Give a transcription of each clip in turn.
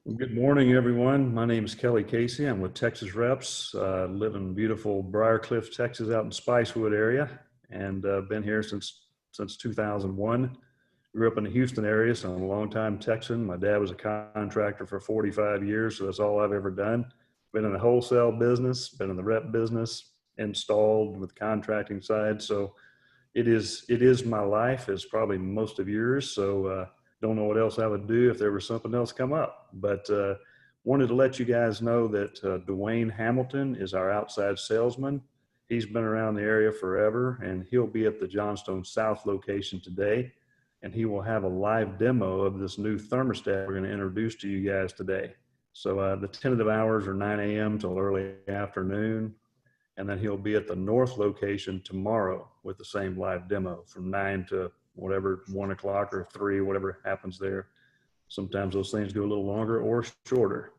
Good morning, everyone. My name is Kelly Casey. I'm with Texas Reps. Live in beautiful Briarcliff, Texas, out in Spicewood area, and been here since 2001. Grew up in the Houston area, so I'm a longtime Texan. My dad was a contractor for 45 years, so that's all I've ever done. Been in the wholesale business, been in the rep business, installed with the contracting side. So it is my life, as probably most of yours. So don't know what else I would do if there was something else come up. But wanted to let you guys know that Dwayne Hamilton is our outside salesman. He's been around the area forever, and he'll be at the Johnstone South location today. And he will have a live demo of this new thermostat we're going to introduce to you guys today. So the tentative hours are 9 a.m. till early afternoon. And then he'll be at the North location tomorrow with the same live demo from 9 to whatever, 1 o'clock or 3, whatever happens there. Sometimes those things go a little longer or shorter.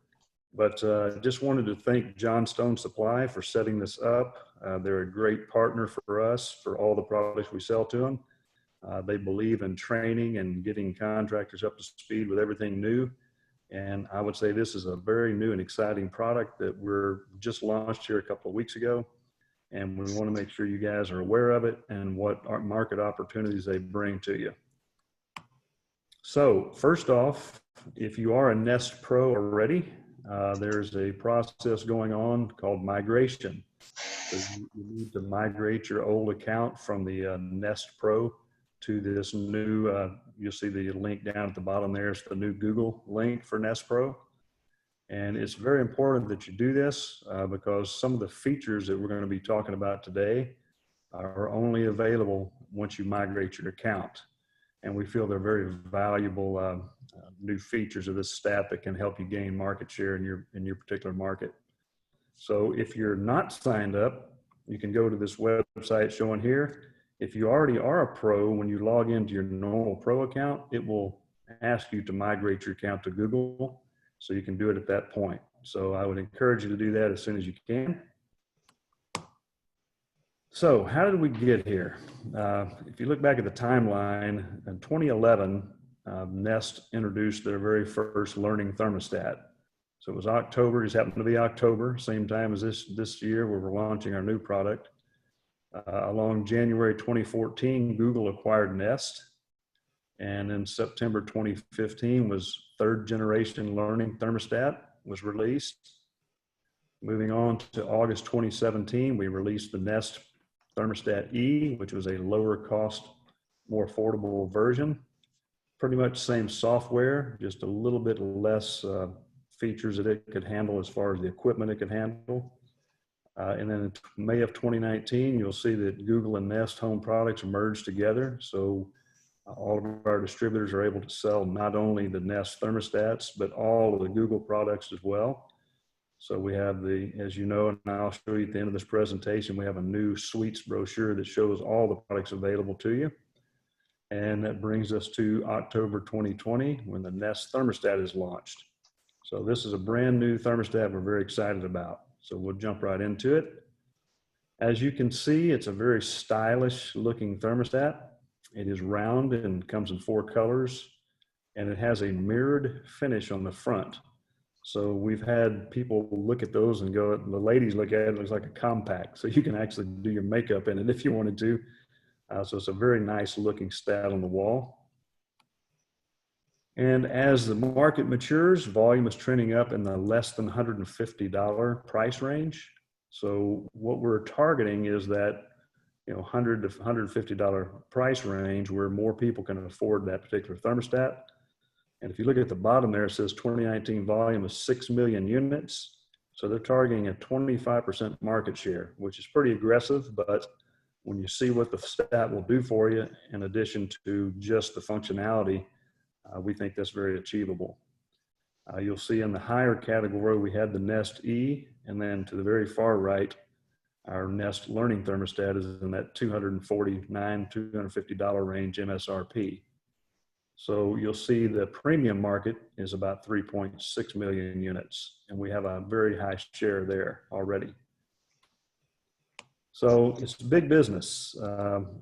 But just wanted to thank Johnstone Supply for setting this up. They're a great partner for us for all the products we sell to them. They believe in training and getting contractors up to speed with everything new. And I would say this is a very new and exciting product that we're just launched here a couple of weeks ago. And we want to make sure you guys are aware of it and what market opportunities they bring to you. So first off, if you are a Nest Pro already, there's a process going on called migration. So you need to migrate your old account from the Nest Pro to this new, you'll see the link down at the bottom there. It's the new Google link for Nest Pro. And it's very important that you do this because some of the features that we're going to be talking about today are only available once you migrate your account. And we feel they're very valuable new features of this stat that can help you gain market share in your particular market. So if you're not signed up, you can go to this website shown here. If you already are a pro, when you log into your normal pro account, it will ask you to migrate your account to Google. So you can do it at that point. So I would encourage you to do that as soon as you can. So how did we get here? If you look back at the timeline, in 2011, Nest introduced their very first learning thermostat. So it was October, just happened to be October, same time as this year where we're launching our new product. Along January 2014, Google acquired Nest. And in September 2015 was third generation learning thermostat was released. Moving on to August 2017, we released the Nest Thermostat E, which was a lower cost, more affordable version. Pretty much same software, just a little bit less features that it could handle as far as the equipment it could handle. And then in May of 2019, you'll see that Google and Nest home products merged together. So all of our distributors are able to sell not only the Nest thermostats, but all of the Google products as well. So we have as you know, and I'll show you at the end of this presentation, we have a new suites brochure that shows all the products available to you. And that brings us to October 2020 when the Nest thermostat is launched. So this is a brand new thermostat we're very excited about. So we'll jump right into it. As you can see, it's a very stylish looking thermostat. It is round and comes in 4 colors, and it has a mirrored finish on the front. So we've had people look at those and go, the ladies look at it, it looks like a compact. So you can actually do your makeup in it if you wanted to. So it's a very nice looking stat on the wall. And as the market matures, volume is trending up in the less than $150 price range. So what we're targeting is that $100 to $150 price range where more people can afford that particular thermostat. And if you look at the bottom there, it says 2019 volume of 6 million units. So they're targeting a 25% market share, which is pretty aggressive, but when you see what the stat will do for you, in addition to just the functionality, we think that's very achievable. You'll see in the higher category, we had the Nest E, and then to the very far right, our Nest Learning Thermostat is in that $249, $250 range MSRP. So you'll see the premium market is about 3.6 million units, and we have a very high share there already. So it's big business.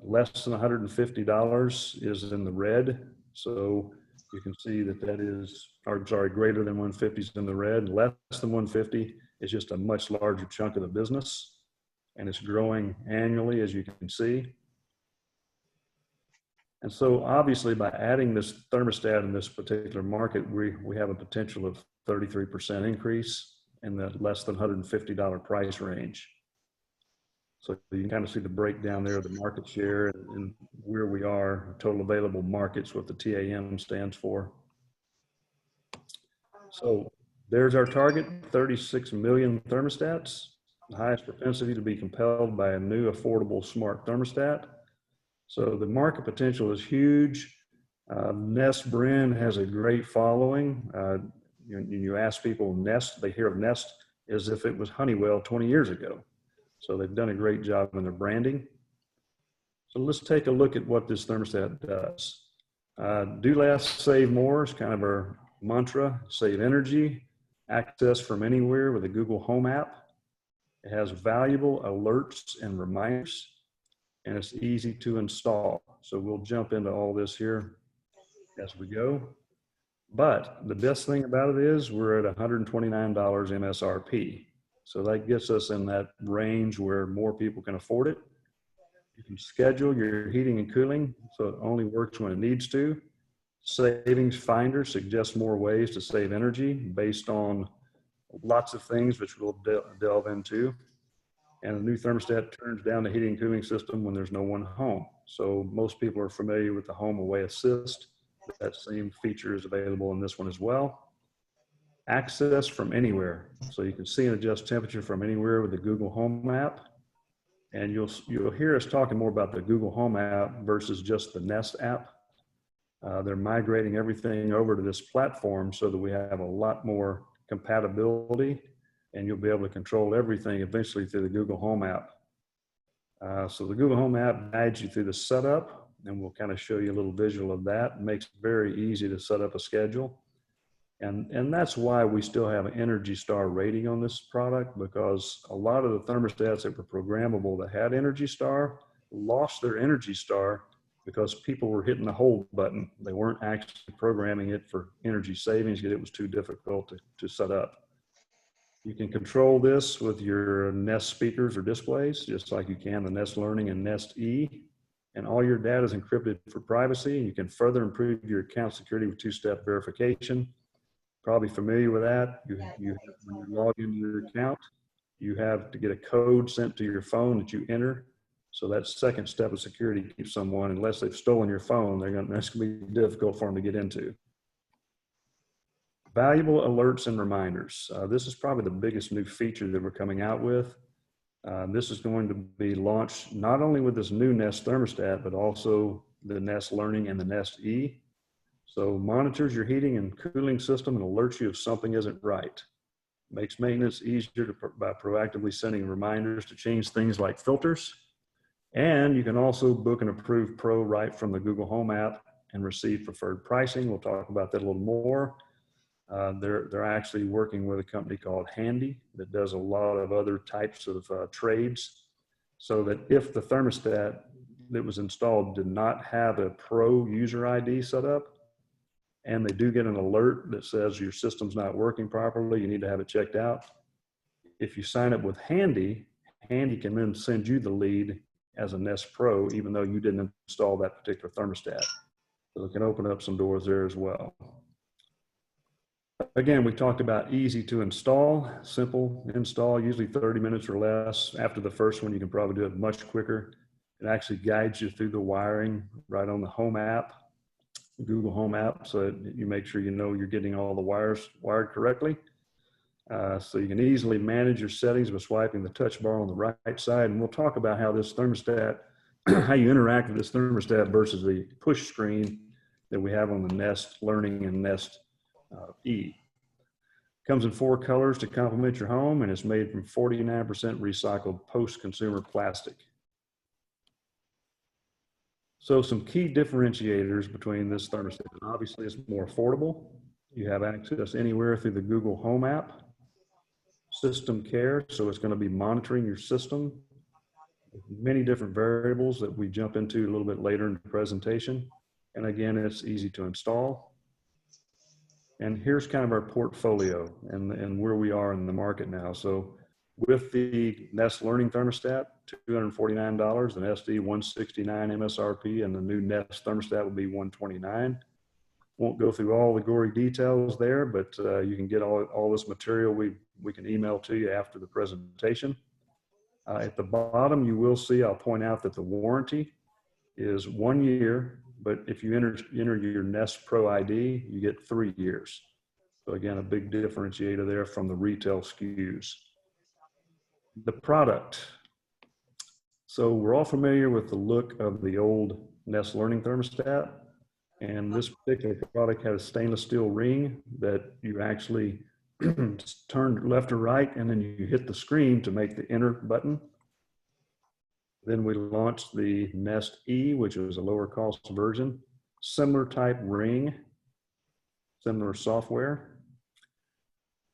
Less than $150 is in the red. So You can see that that is, or sorry, greater than 150 is in the red. Less than 150 is just a much larger chunk of the business, and it's growing annually, as you can see. And so obviously by adding this thermostat in this particular market, we have a potential of 33% increase in the less than $150 price range. So you can kind of see the breakdown there, the market share and where we are, total available markets, what the TAM stands for. So there's our target, 36 million thermostats, the highest propensity to be compelled by a new affordable smart thermostat. So the market potential is huge. Nest brand has a great following. You ask people Nest, they hear of Nest as if it was Honeywell 20 years ago. So they've done a great job in their branding. So let's take a look at what this thermostat does. Do less, save more is kind of our mantra. Save energy, access from anywhere with the Google Home app. It has valuable alerts and reminders, and it's easy to install. So we'll jump into all this here as we go. But the best thing about it is we're at $129 MSRP. So that gets us in that range where more people can afford it. You can schedule your heating and cooling so it only works when it needs to. Savings Finder suggests more ways to save energy based on lots of things, which we'll delve into. And the new thermostat turns down the heating and cooling system when there's no one home. So most people are familiar with the Home Away Assist. That same feature is available in this one as well. Access from anywhere. So you can see and adjust temperature from anywhere with the Google Home app. And you'll hear us talking more about the Google Home app versus just the Nest app. They're migrating everything over to this platform so that we have a lot more compatibility, and you'll be able to control everything eventually through the Google Home app. So the Google Home app guides you through the setup, and we'll kind of show you a little visual of that. It makes it very easy to set up a schedule. And that's why we still have an Energy Star rating on this product, because a lot of the thermostats that were programmable that had Energy Star lost their Energy Star because people were hitting the hold button. They weren't actually programming it for energy savings because it was too difficult to set up. You can control this with your Nest speakers or displays, just like you can the Nest Learning and Nest E. And all your data is encrypted for privacy. You can further improve your account security with two-step verification. Probably familiar with that. When you log into your account, you have to get a code sent to your phone that you enter. So that second step of security keeps someone, unless they've stolen your phone, that's going to be difficult for them to get into. Valuable alerts and reminders. This is probably the biggest new feature that we're coming out with. This is going to be launched not only with this new Nest thermostat, but also the Nest Learning and the Nest E. So monitors your heating and cooling system and alerts you if something isn't right. Makes maintenance easier by proactively sending reminders to change things like filters. And you can also book an approved pro right from the Google Home app and receive preferred pricing. We'll talk about that a little more. They're actually working with a company called Handy that does a lot of other types of trades, so that if the thermostat that was installed did not have a pro user ID set up, and they do get an alert that says your system's not working properly, you need to have it checked out. If you sign up with Handy, Handy can then send you the lead as a Nest Pro, even though you didn't install that particular thermostat. So it can open up some doors there as well. Again, we talked about easy to install, simple install, usually 30 minutes or less. After the first one, you can probably do it much quicker. It actually guides you through the wiring right on the Home app, Google Home app, so that you make sure you know you're getting all the wires wired correctly. So you can easily manage your settings by swiping the touch bar on the right side. And we'll talk about how this thermostat, how you interact with this thermostat versus the push screen that we have on the Nest Learning and Nest E. Comes in 4 colors to complement your home, and it's made from 49% recycled post-consumer plastic. So some key differentiators between this thermostat. Obviously, it's more affordable. You have access anywhere through the Google Home app. System care, so it's going to be monitoring your system. Many different variables that we jump into a little bit later in the presentation. And again, it's easy to install. And here's kind of our portfolio and where we are in the market now. So with the Nest Learning Thermostat, $249, an SD $169 MSRP, and the new Nest thermostat will be $129. Won't go through all the gory details there, but you can get all this material we can email to you after the presentation. At the bottom, you will see, I'll point out that the warranty is 1 year, but if you enter your Nest Pro ID, you get 3 years. So again, a big differentiator there from the retail SKUs. The product. So we're all familiar with the look of the old Nest Learning Thermostat. And this particular product has a stainless steel ring that you actually turn left or right, and then you hit the screen to make the enter button. Then we launched the Nest E, which is a lower cost version, similar type ring, similar software.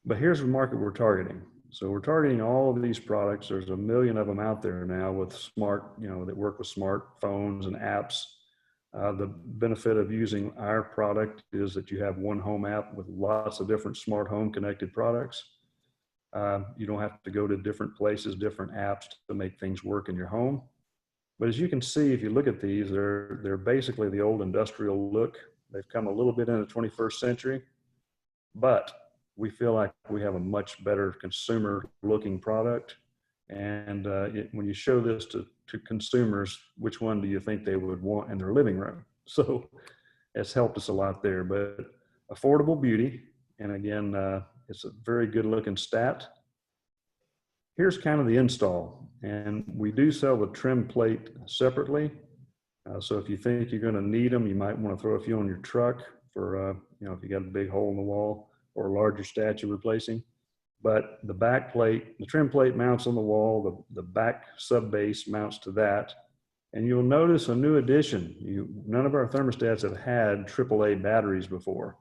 But here's the market we're targeting. So we're targeting all of these products. There's 1 million of them out there now with smart, that work with smartphones and apps. The benefit of using our product is that you have one home app with lots of different smart home connected products. You don't have to go to different places, different apps to make things work in your home. But as you can see, if you look at these, they're basically the old industrial look. They've come a little bit in the 21st century, but we feel like we have a much better consumer looking product. And when you show this to consumers, which one do you think they would want in their living room? So it's helped us a lot there, but affordable beauty. And again, it's a very good looking stat. Here's kind of the install. And we do sell the trim plate separately. So if you think you're gonna need them, you might wanna throw a few on your truck for, if you got a big hole in the wall or a larger stat you're replacing. But the back plate, the trim plate mounts on the wall, the back sub base mounts to that. And you'll notice a new addition. None of our thermostats have had AAA batteries before.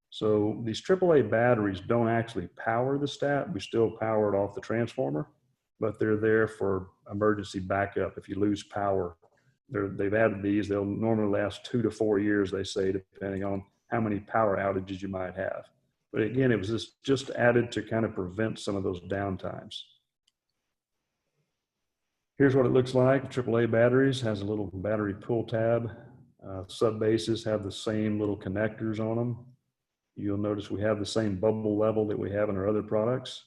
So these AAA batteries don't actually power the stat. We still power it off the transformer, but they're there for emergency backup. If you lose power, they've added these. They'll normally last 2 to 4 years, they say, depending on how many power outages you might have. But again, it was just added to kind of prevent some of those downtimes. Here's what it looks like. AAA batteries has a little battery pull tab. Sub bases have the same little connectors on them. You'll notice we have the same bubble level that we have in our other products.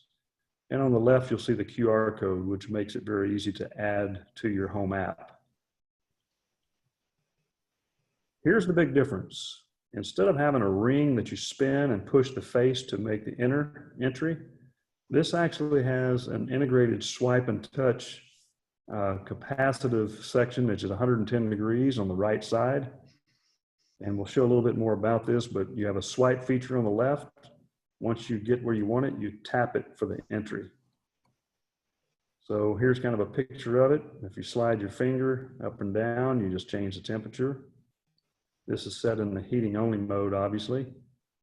And on the left, you'll see the QR code, which makes it very easy to add to your home app. Here's the big difference. Instead of having a ring that you spin and push the face to make the entry, this actually has an integrated swipe and touch capacitive section, which is 110 degrees on the right side. And we'll show a little bit more about this, but you have a swipe feature on the left. Once you get where you want it, you tap it for the entry. So here's kind of a picture of it. If you slide your finger up and down, you just change the temperature. This is set in the heating only mode, obviously.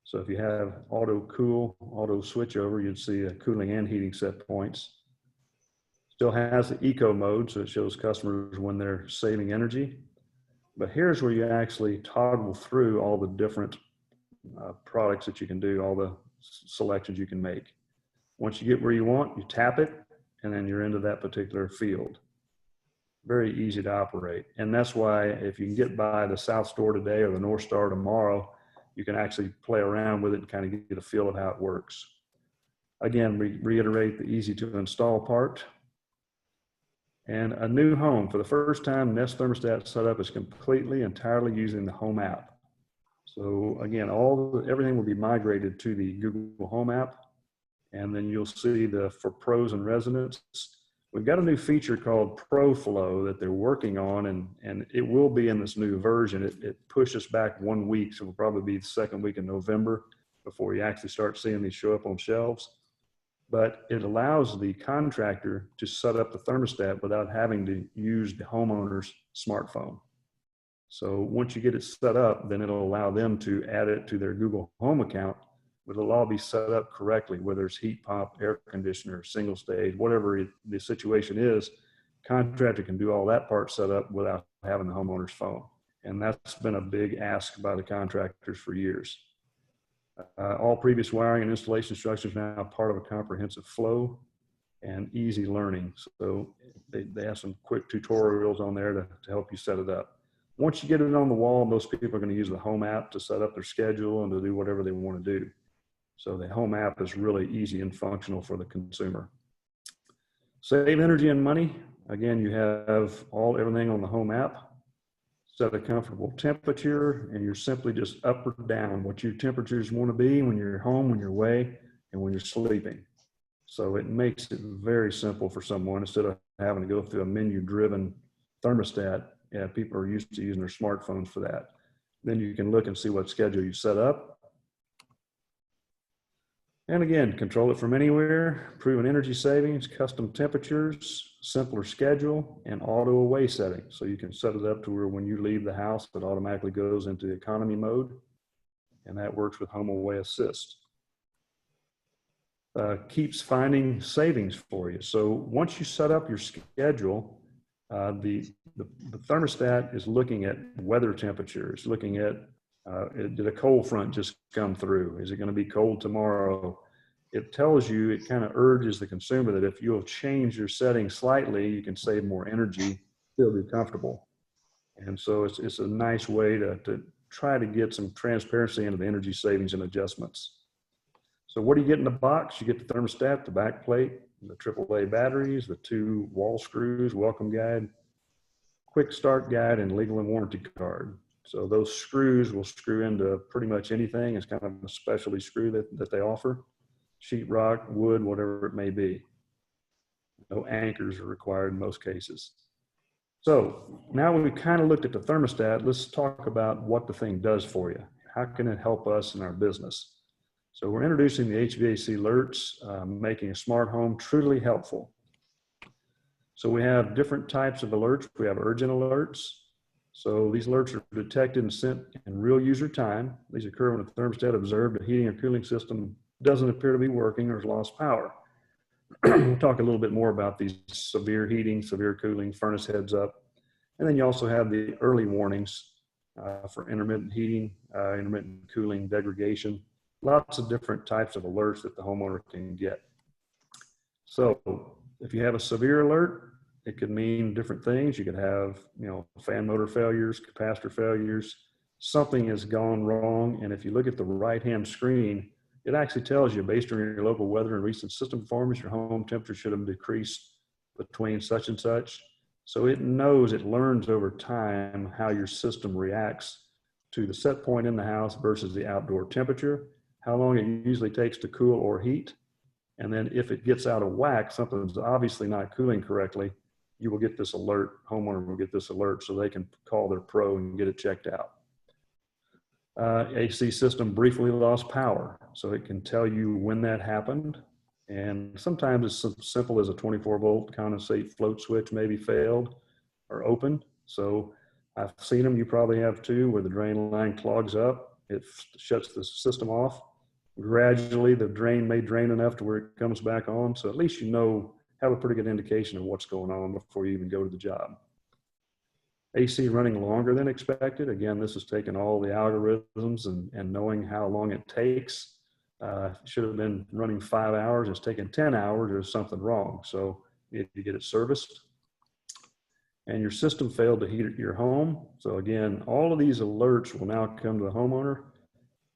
So if you have auto cool, auto switch over, you'd see cooling and heating set points. Still has the eco mode, so it shows customers when they're saving energy. But here's where you actually toggle through all the different products that you can do, all the selections you can make. Once you get where you want, you tap it, and then you're into that particular field. Very easy to operate. And that's why if you can get by the South Store today or the North Star tomorrow, you can actually play around with it and kind of get a feel of how it works. Again, we reiterate the easy to install part. And a new home. For the first time, Nest Thermostat setup is completely, entirely using the home app. So again, everything will be migrated to the Google Home app. And then you'll see for pros and residents, we've got a new feature called ProFlow that they're working on, and it will be in this new version. It pushes back 1 week, so it'll probably be the second week in November before you actually start seeing these show up on shelves. But it allows the contractor to set up the thermostat without having to use the homeowner's smartphone. So once you get it set up, then it'll allow them to add it to their Google Home account, but it'll all be set up correctly, whether it's heat pump, air conditioner, single stage, whatever the situation is. Contractor can do all that part set up without having the homeowner's phone. And that's been a big ask by the contractors for years. All previous wiring and installation instructions are now part of a comprehensive flow and easy learning. So they have some quick tutorials on there to help you set it up. Once you get it on the wall, most people are going to use the home app to set up their schedule and to do whatever they want to do. So the home app is really easy and functional for the consumer. Save energy and money. Again, you have everything on the home app. Set a comfortable temperature, and you're simply just up or down what your temperatures want to be when you're home, when you're away, and when you're sleeping. So it makes it very simple for someone instead of having to go through a menu-driven thermostat. Yeah, people are used to using their smartphones for that. Then you can look and see what schedule you set up. And again, control it from anywhere, proven energy savings, custom temperatures, simpler schedule, and auto away settings. So you can set it up to where when you leave the house, it automatically goes into economy mode. And that works with Home Away Assist. Keeps finding savings for you. So once you set up your schedule, the thermostat is looking at weather temperatures, looking at did a cold front just come through? Is it going to be cold tomorrow? It tells you, it kind of urges the consumer that if you'll change your settings slightly, you can save more energy, still be comfortable. And so it's a nice way to try to get some transparency into the energy savings and adjustments. So what do you get in the box? You get the thermostat, the back plate, the AAA batteries, the 2 wall screws, welcome guide, quick start guide, and legal and warranty card. So those screws will screw into pretty much anything. It's kind of a specialty screw that they offer. Sheetrock, wood, whatever it may be. No anchors are required in most cases. So now we've kind of looked at the thermostat, let's talk about what the thing does for you. How can it help us in our business? So we're introducing the HVAC alerts, making a smart home truly helpful. So we have different types of alerts. We have urgent alerts. So these alerts are detected and sent in real user time. These occur when the thermostat observed a heating or cooling system doesn't appear to be working or has lost power. We'll talk a little bit more about these severe heating, severe cooling, furnace heads up. And then you also have the early warnings for intermittent heating, intermittent cooling, degradation, lots of different types of alerts that the homeowner can get. So if you have a severe alert, it could mean different things. You could have, fan motor failures, capacitor failures, something has gone wrong. And if you look at the right-hand screen, it actually tells you based on your local weather and recent system performance, your home temperature should have decreased between such and such. So it knows, it learns over time how your system reacts to the set point in the house versus the outdoor temperature, how long it usually takes to cool or heat. And then if it gets out of whack, something's obviously not cooling correctly, you will get this alert, homeowner will get this alert so they can call their pro and get it checked out. AC system briefly lost power. So it can tell you when that happened. And sometimes it's so simple as a 24-volt condensate float switch maybe failed or opened. So I've seen them, you probably have too, where the drain line clogs up. It shuts the system off. Gradually, the drain may drain enough to where it comes back on. So at least have a pretty good indication of what's going on before you even go to the job. AC running longer than expected. Again, this is taking all the algorithms and knowing how long it takes. Should have been running 5 hours. It's taking 10 hours. There's something wrong. So you need to get it serviced. And your system failed to heat your home. So again, all of these alerts will now come to the homeowner,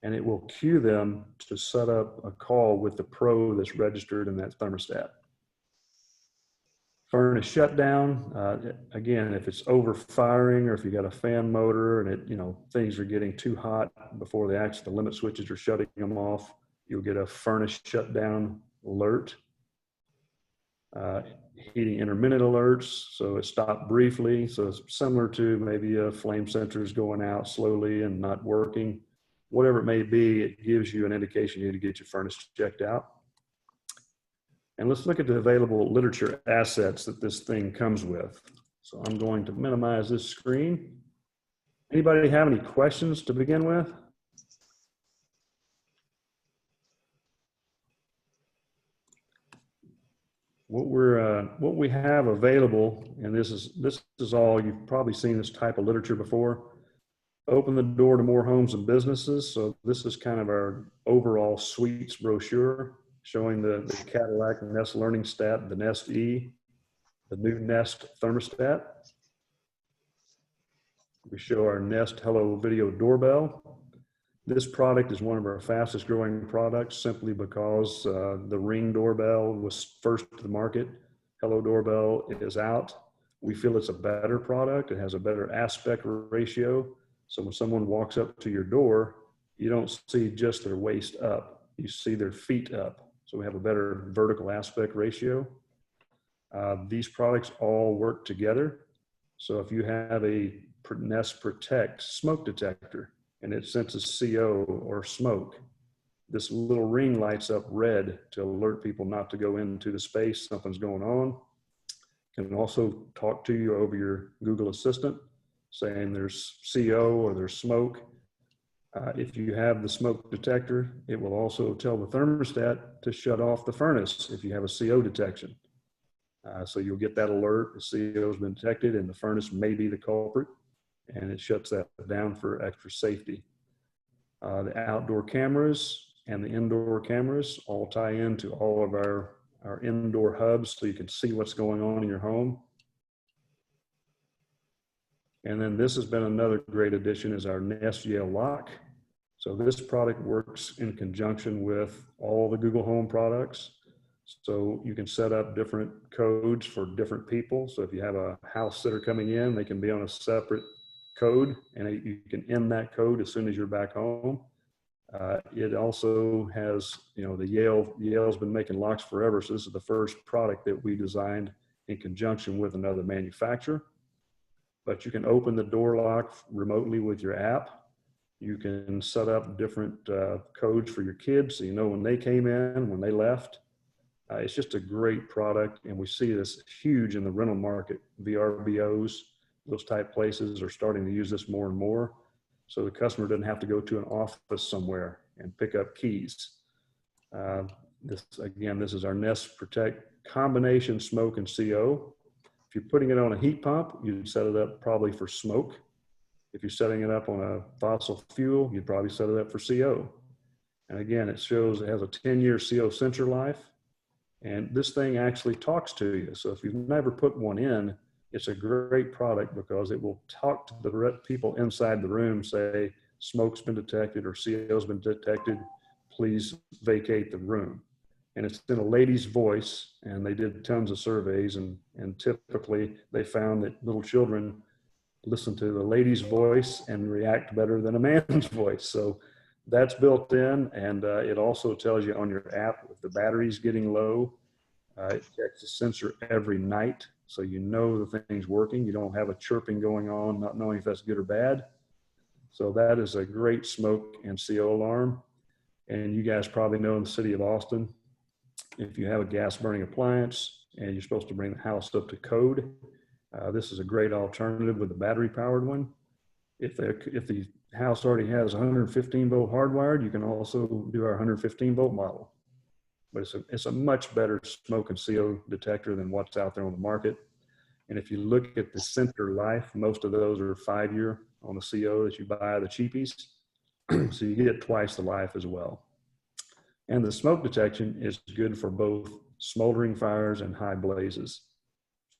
and it will cue them to set up a call with the pro that's registered in that thermostat. Furnace shutdown, again, if it's overfiring or if you got a fan motor and things are getting too hot before the limit switches are shutting them off, you'll get a furnace shutdown alert. Heating intermittent alerts, so it stopped briefly. So it's similar to maybe a flame sensor is going out slowly and not working. Whatever it may be, it gives you an indication you need to get your furnace checked out. And let's look at the available literature assets that this thing comes with. So I'm going to minimize this screen. Anybody have any questions to begin with? What we have available, and this is all, you've probably seen this type of literature before. open the door to more homes and businesses. So this is kind of our overall suites brochure showing the Cadillac Nest Learning Stat, the Nest E, the new Nest thermostat. We show our Nest Hello Video Doorbell. This product is one of our fastest growing products simply because the Ring doorbell was first to the market. Hello Doorbell is out. We feel it's a better product. It has a better aspect ratio. So when someone walks up to your door, you don't see just their waist up, you see their feet up. So we have a better vertical aspect ratio. These products all work together. So if you have a Nest Protect smoke detector and it senses CO or smoke, this little ring lights up red to alert people not to go into the space, something's going on. Can also talk to you over your Google Assistant saying there's CO or there's smoke. If you have the smoke detector, it will also tell the thermostat to shut off the furnace if you have a CO detection. So you'll get that alert, the CO has been detected and the furnace may be the culprit, and it shuts that down for extra safety. The outdoor cameras and the indoor cameras all tie into all of our indoor hubs so you can see what's going on in your home. And then this has been another great addition is our Nest Yale Lock. So this product works in conjunction with all the Google Home products. So you can set up different codes for different people. So if you have a house sitter coming in, they can be on a separate code and you can end that code as soon as you're back home. It also has, the Yale's been making locks forever. So this is the first product that we designed in conjunction with another manufacturer. But you can open the door lock remotely with your app. You can set up different codes for your kids so you know when they came in, when they left. It's just a great product, and we see this huge in the rental market. VRBOs, those type places are starting to use this more and more. So the customer doesn't have to go to an office somewhere and pick up keys. This is our Nest Protect combination smoke and CO. If you're putting it on a heat pump, you'd set it up probably for smoke. If you're setting it up on a fossil fuel, you'd probably set it up for CO. And again, it shows it has a 10-year CO sensor life. And this thing actually talks to you. So if you've never put one in, it's a great product because it will talk to the people inside the room, say, smoke's been detected or CO's been detected, please vacate the room. And it's in a lady's voice, and they did tons of surveys, and typically they found that little children listen to the lady's voice and react better than a man's voice. So that's built in, and it also tells you on your app if the battery's getting low. It checks the sensor every night, so you know the thing's working. You don't have a chirping going on, not knowing if that's good or bad. So that is a great smoke and CO alarm. And you guys probably know in the city of Austin, if you have a gas burning appliance and you're supposed to bring the house up to code, this is a great alternative with a battery powered one. If the house already has 115 volt hardwired, you can also do our 115 volt model. But it's a much better smoke and CO detector than what's out there on the market. And if you look at the sensor life, most of those are 5-year on the CO that you buy the cheapies. So you get twice the life as well. And the smoke detection is good for both smoldering fires and high blazes.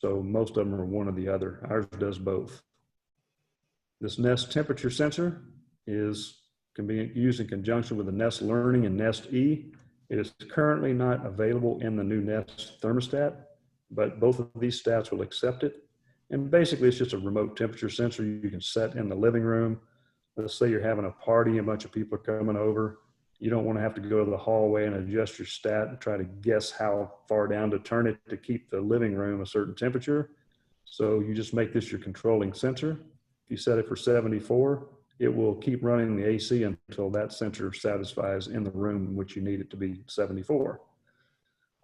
So most of them are one or the other. Ours does both. This Nest temperature sensor can be used in conjunction with the Nest Learning and Nest E. It is currently not available in the new Nest thermostat, but both of these stats will accept it. And basically it's just a remote temperature sensor you can set in the living room. Let's say you're having a party, a bunch of people are coming over. You don't want to have to go to the hallway and adjust your stat and try to guess how far down to turn it to keep the living room a certain temperature. So you just make this your controlling sensor. If you set it for 74, it will keep running the AC until that sensor satisfies in the room in which you need it to be 74.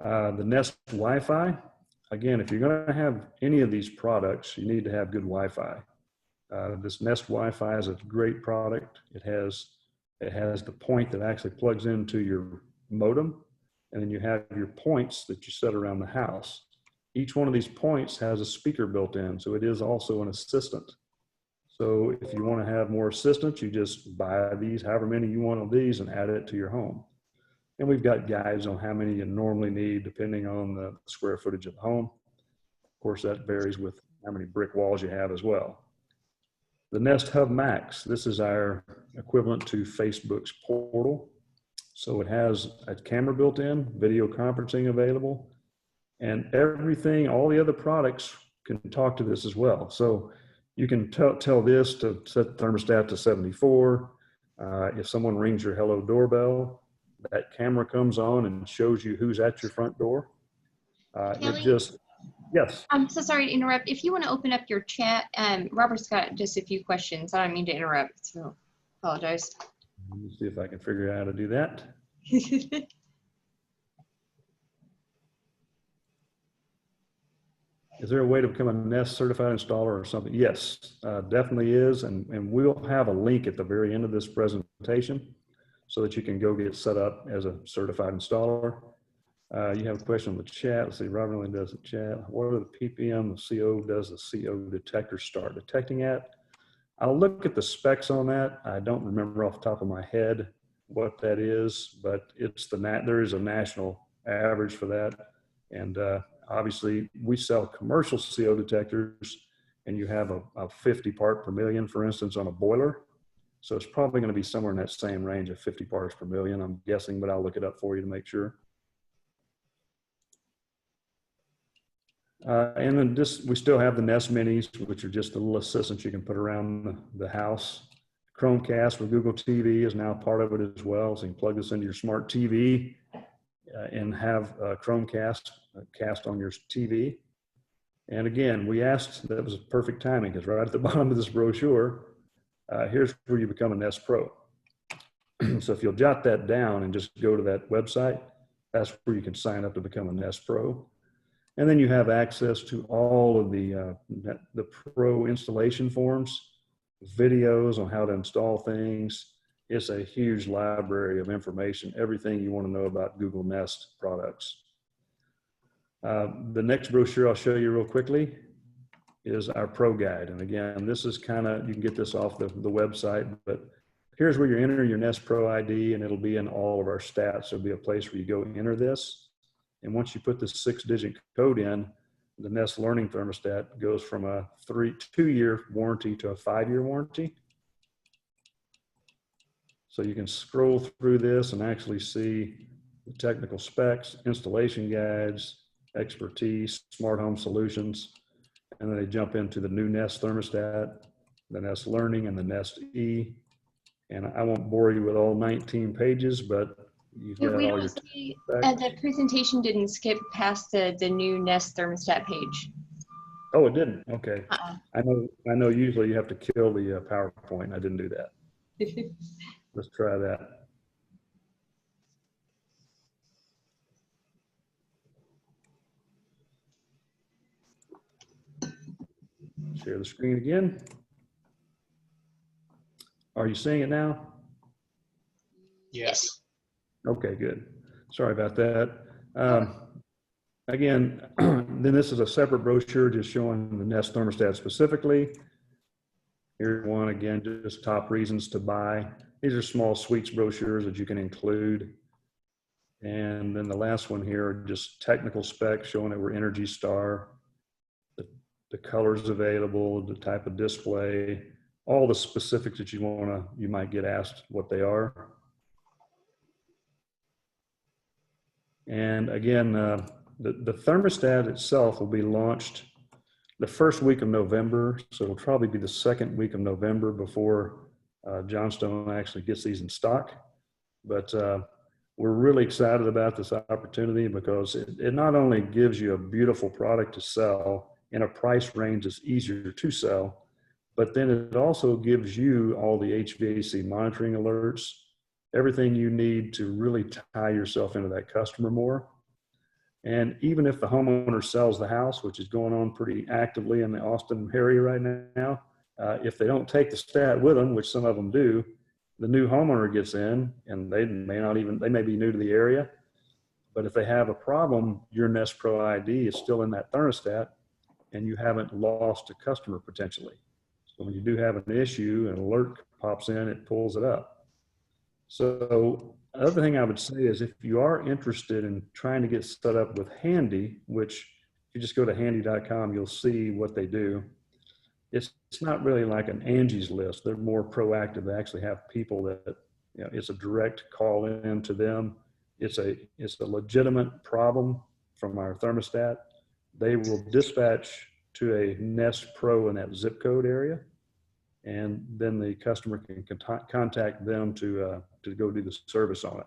The Nest Wi-Fi, again, if you're going to have any of these products, you need to have good Wi-Fi. This Nest Wi-Fi is a great product. It has the point that actually plugs into your modem, and then you have your points that you set around the house. Each one of these points has a speaker built in, so it is also an assistant. So if you want to have more assistance, you just buy these, however many you want of these, and add it to your home. And we've got guides on how many you normally need depending on the square footage of the home. Of course, that varies with how many brick walls you have as well. The Nest Hub Max, this is our equivalent to Facebook's portal. So it has a camera built in, video conferencing available, and everything, all the other products can talk to this as well. So you can tell this to set the thermostat to 74. If someone rings your Hello doorbell, that camera comes on and shows you who's at your front door. Yes. I'm so sorry to interrupt. If you want to open up your chat, Robert's got just a few questions. I don't mean to interrupt, so apologize. Let me see if I can figure out how to do that. Is there a way to become a Nest certified installer or something? Yes, definitely is. And we'll have a link at the very end of this presentation so that you can go get set up as a certified installer. You have a question on the chat. Let's see, Robert only does the chat. What are the PPM the CO does the CO detector start detecting at? I'll look at the specs on that. I don't remember off the top of my head what that is, but it's there is a national average for that. And obviously we sell commercial CO detectors, and you have a 50 part per million, for instance, on a boiler. So it's probably going to be somewhere in that same range of 50 parts per million, I'm guessing, but I'll look it up for you to make sure. And then we still have the Nest Minis, which are just the little assistants you can put around the house. Chromecast with Google TV is now part of it as well. So you can plug this into your smart TV and have Chromecast cast on your TV. And again, we asked, that was perfect timing, because right at the bottom of this brochure, here's where you become a Nest Pro. So if you'll jot that down and just go to that website, that's where you can sign up to become a Nest Pro. And then you have access to all of the pro installation forms, videos on how to install things. It's a huge library of information, everything you want to know about Google Nest products. The next brochure I'll show you real quickly is our Pro Guide. And again, this is kind of, you can get this off the website, but here's where you enter your Nest Pro ID, and it'll be in all of our stats. There'll be a place where you go enter this. And once you put this 6-digit code in, the Nest Learning Thermostat goes from a 2-year warranty to a 5-year warranty. So you can scroll through this and actually see the technical specs, installation guides, expertise, smart home solutions, and then they jump into the new Nest Thermostat, the Nest Learning, and the Nest E. And I won't bore you with all 19 pages, but you've got all your see, the presentation didn't skip past the new Nest thermostat page. Oh, it didn't? Okay. I know usually you have to kill the PowerPoint. I didn't do that. Let's try that. Share the screen again. Are you seeing it now? Yes. Okay, good. Sorry about that. Again, then this is a separate brochure just showing the Nest thermostat specifically. Here's one again, just top reasons to buy. These are small suites brochures that you can include. And then the last one here are just technical specs showing that we're Energy Star, the colors available, the type of display, all the specifics that you might get asked what they are. And again, the thermostat itself will be launched the first week of November. So it'll probably be the second week of November before Johnstone actually gets these in stock. But we're really excited about this opportunity because it not only gives you a beautiful product to sell in a price range that's easier to sell, but then it also gives you all the HVAC monitoring alerts, everything you need to really tie yourself into that customer more. And even if the homeowner sells the house, which is going on pretty actively in the Austin area right now, if they don't take the stat with them, which some of them do, the new homeowner gets in and they may be new to the area, but if they have a problem, your Nest Pro ID is still in that thermostat and you haven't lost a customer potentially. So when you do have an issue, an alert pops in, it pulls it up. So the other thing I would say is if you are interested in trying to get set up with Handy, which if you just go to handy.com, you'll see what they do. It's not really like an Angie's List. They're more proactive. They actually have people that, it's a direct call in to them. It's a legitimate problem from our thermostat. They will dispatch to a Nest Pro in that zip code area, and then the customer can contact them to go do the service on it.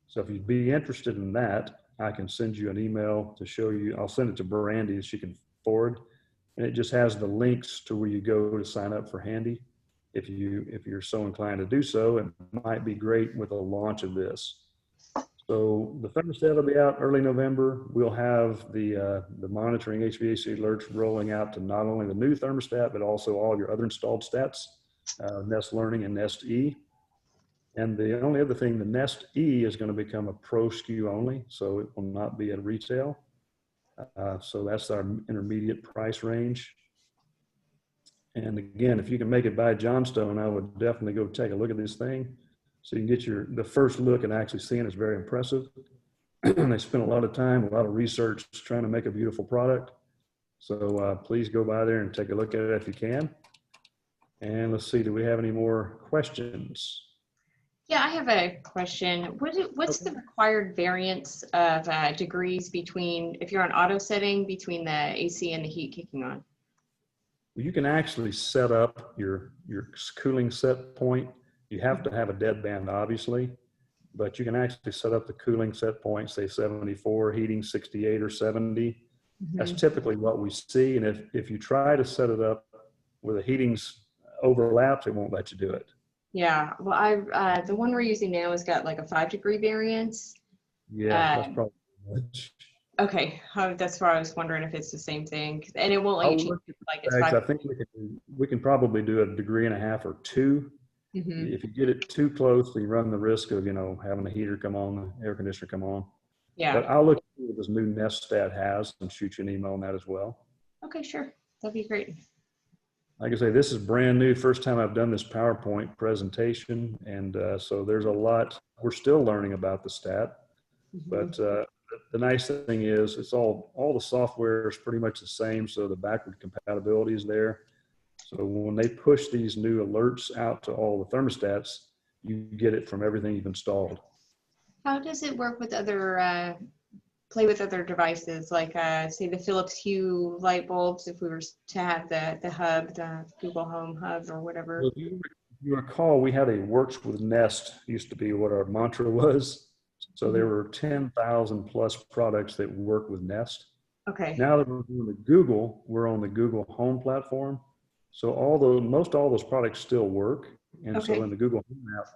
So if you'd be interested in that, I can send you an email to show you. I'll send it to Brandy that she can forward, and it just has the links to where you go to sign up for Handy. If you're so inclined to do so, it might be great with the launch of this. So the thermostat will be out early November. We'll have the monitoring HVAC alerts rolling out to not only the new thermostat, but also all your other installed stats, Nest Learning and Nest E. And the only other thing, the Nest E is going to become a pro SKU only, so it will not be at retail. So that's our intermediate price range. And again, if you can make it by Johnstone, I would definitely go take a look at this thing. So you can get the first look and actually seeing it's very impressive. They spent a lot of time, a lot of research trying to make a beautiful product. So please go by there and take a look at it if you can. And let's see, do we have any more questions? Yeah, I have a question. What's the required variance of degrees between, if you're on auto setting, between the AC and the heat kicking on? You can actually set up your cooling set point. You have to have a deadband, obviously, but you can actually set up the cooling set point, say 74, heating 68 or 70. Mm-hmm. That's typically what we see. And if you try to set it up where the heating's overlaps, it won't let you do it. Yeah, well, the one we're using now has got like a 5-degree variance. Yeah, that's probably much. Okay, that's why I was wondering if it's the same thing, and it won't let you change it, like it's 5. I think we can probably do a 1.5 degrees or 2. Mm-hmm. If you get it too close, you run the risk of having the heater come on, the air conditioner come on. Yeah. But I'll look at what this new Nest Stat has and shoot you an email on that as well. Okay, sure, that'd be great. Like I say, this is brand new. First time I've done this PowerPoint presentation, and so there's a lot. We're still learning about the stat, mm-hmm. But the nice thing is it's all the software is pretty much the same, so the backward compatibility is there. So when they push these new alerts out to all the thermostats, you get it from everything you've installed. How does it work with other, play with other devices, like say the Philips Hue light bulbs, if we were to have the hub, the Google Home Hub or whatever? Well, if you recall, we had a Works with Nest, used to be what our mantra was. So there were 10,000 plus products that work with Nest. Okay. Now that we're doing the Google, we're on the Google Home platform. So most all those products still work. And okay. So in the Google Home app,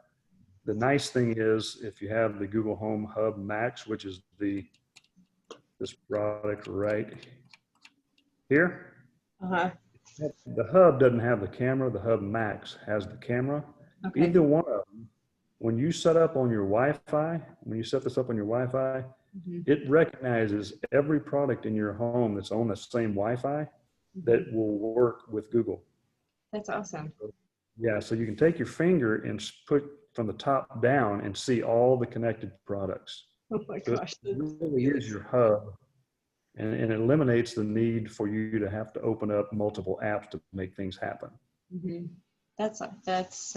the nice thing is if you have the Google Home Hub Max, which is this product right here. Uh-huh. The Hub doesn't have the camera. The Hub Max has the camera. Okay. Either one of them, when you set up on your Wi-Fi, when you set this up on your Wi-Fi, mm-hmm. It recognizes every product in your home that's on the same Wi-Fi that will work with Google. That's awesome. Yeah, so you can take your finger and put from the top down and see all the connected products. Oh my gosh. It really is your hub, and it eliminates the need for you to have to open up multiple apps to make things happen. Mm-hmm. That's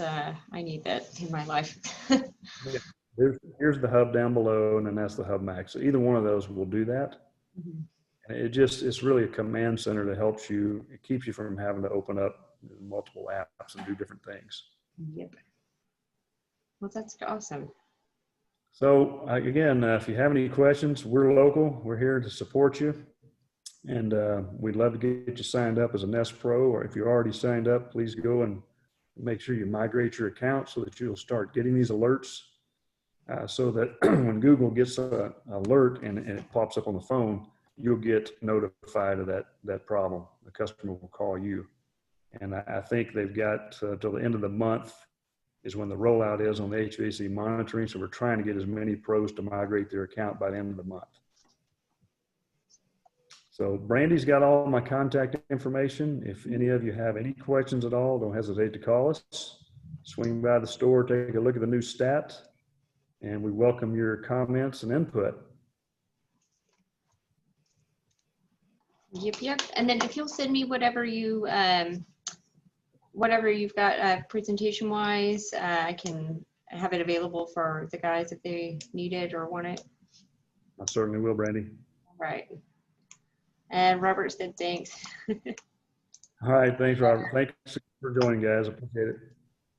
I need that in my life. Yeah. Here's the hub down below, and then that's the Hub Max. So either one of those will do that. Mm-hmm. And it's really a command center that helps you. It keeps you from having to open up multiple apps and do different things. Yep. Well, that's awesome. So again, if you have any questions, we're local. We're here to support you. And we'd love to get you signed up as a Nest Pro, or if you're already signed up, please go and make sure you migrate your account so that you'll start getting these alerts so that when Google gets an alert and it pops up on the phone, you'll get notified of that problem. The customer will call you. And I think they've got till the end of the month is when the rollout is on the HVAC monitoring. So we're trying to get as many pros to migrate their account by the end of the month. So Brandy's got all my contact information. If any of you have any questions at all, don't hesitate to call us. Swing by the store, take a look at the new stat, and we welcome your comments and input. Yep. And then if you'll send me whatever you've got presentation wise, I can have it available for the guys if they need it or want it. I certainly will, Brandy. Right. And Robert said thanks. All right, thanks, Robert. Thanks for joining, guys. Appreciate it.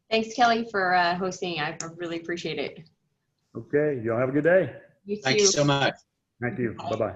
Thanks, Kelly, for hosting. I really appreciate it. Okay, y'all have a good day. You too. Thank you so much. Thank you. Bye-bye.